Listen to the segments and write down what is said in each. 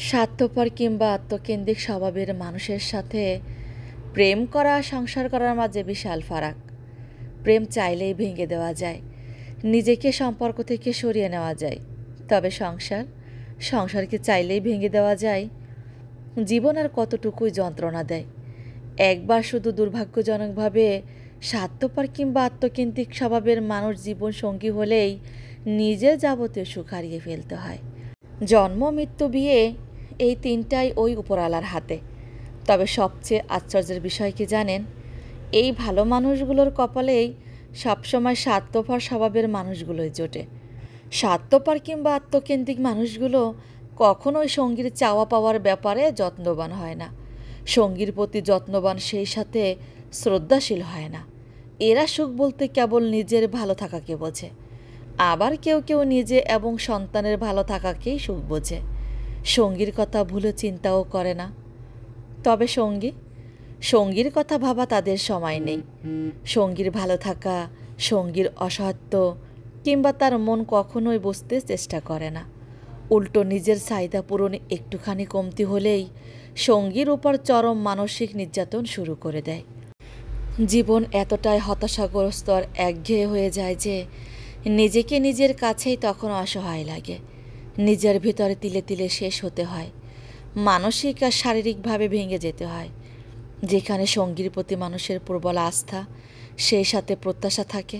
স্বার্থপর কিংবা আত্মকেন্দ্রিক স্বভাবের মানুষের সাথে প্রেম করা সংসার করার মাঝে বিশাল ফারাক। প্রেম চাইলেই ভেঙে দেওয়া যায়, নিজেকে সম্পর্ক থেকে সরিয়ে নেওয়া যায়। তবে সংসারকে চাইলেই ভেঙে দেওয়া যায়? জীবন আর কতটুকুই যন্ত্রণা দেয়। একবার শুধু দুর্ভাগ্যজনকভাবে স্বার্থপর কিংবা আত্মকেন্দ্রিক স্বভাবের মানুষ জীবন সঙ্গী হলেই নিজের যাবতীয় সুখ হারিয়ে ফেলতে হয়। জন্ম, মৃত্যু, বিয়ে, এই তিনটাই ওই উপরওয়ালার হাতে। তবে সবচেয়ে আশ্চর্যের বিষয় কি জানেন? এই ভালো মানুষগুলোর কপালেই সবসময় স্বার্থপর স্বভাবের মানুষগুলোই জোটে। স্বার্থপর কিংবা আত্মকেন্দ্রিক মানুষগুলো কখনোই সঙ্গীর চাওয়া পাওয়ার ব্যাপারে যত্নবান হয় না। সঙ্গীর প্রতি যত্নবান সেই সাথে শ্রদ্ধাশীল হয় না। এরা সুখ বলতে কেবল নিজের ভালো থাকাকে বোঝে। আবার কেউ কেউ নিজে এবং সন্তানের ভালো থাকাকেই সুখ বোঝে। সঙ্গীর কথা ভুলে চিন্তাও করে না। তবে সঙ্গীর কথা ভাবা তাদের সময় নেই। সঙ্গীর ভালো থাকা, সঙ্গীর অসহায়ত্ব কিংবা তার মন কখনোই বুঝতে চেষ্টা করে না। উল্টো নিজের চাহিদা পূরণে একটুখানি কমতি হলেই সঙ্গীর উপর চরম মানসিক নির্যাতন শুরু করে দেয়। জীবন এতটাই হতাশাগ্রস্ত আর একঘেয়ে হয়ে যায় যে নিজেকে নিজের কাছেই তখন অসহায় লাগে। নিজের ভিতরে তিলে তিলে শেষ হতে হয়, মানসিক আর শারীরিকভাবে ভেঙে যেতে হয়। যেখানে সঙ্গীর প্রতি মানুষের প্রবল আস্থা, সেই সাথে প্রত্যাশা থাকে,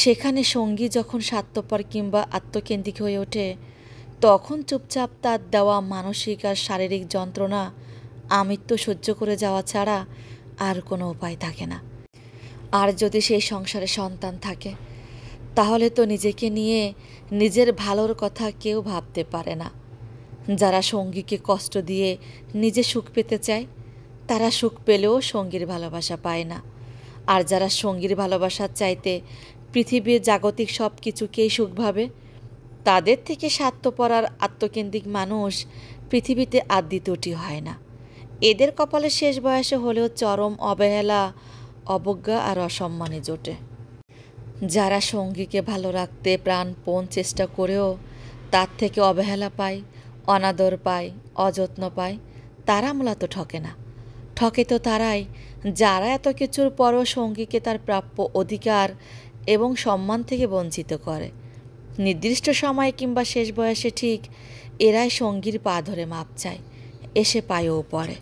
সেখানে সঙ্গী যখন স্বার্থপর কিংবা আত্মকেন্দ্রিক হয়ে ওঠে, তখন চুপচাপ তার দেওয়া মানসিক আর শারীরিক যন্ত্রণা আমৃত্যু সহ্য করে যাওয়া ছাড়া আর কোনো উপায় থাকে না। আর যদি সেই সংসারে সন্তান থাকে, তাহলে তো নিজেকে নিয়ে নিজের ভালোর কথা কেউ ভাবতে পারে না। যারা সঙ্গীকে কষ্ট দিয়ে নিজে সুখ পেতে চায়, তারা সুখ পেলেও সঙ্গীর ভালোবাসা পায় না। আর যারা সঙ্গীর ভালোবাসার চাইতে পৃথিবীর জাগতিক সব কিছুকেই সুখ ভাবে, তাদের থেকে স্বার্থপর আর আত্মকেন্দ্রিক মানুষ পৃথিবীতে আর দ্বিতীয়টি হয় না। এদের কপালে শেষ বয়সে হলেও চরম অবহেলা, অবজ্ঞা আর অসম্মানে জোটে। যারা সঙ্গীকে ভালো রাখতে প্রাণপণ চেষ্টা করেও তার থেকে অবহেলা পায়, অনাদর পায়, অযত্ন পায়, তারা মূলত ঠকে না। ঠকে তো তারাই যারা এত কিছুর পরও সঙ্গীকে তার প্রাপ্য অধিকার এবং সম্মান থেকে বঞ্চিত করে। নির্দিষ্ট সময়ে কিংবা শেষ বয়সে ঠিক এরাই সঙ্গীর পা ধরে মাপ চায়, এসে পায়েও পড়ে।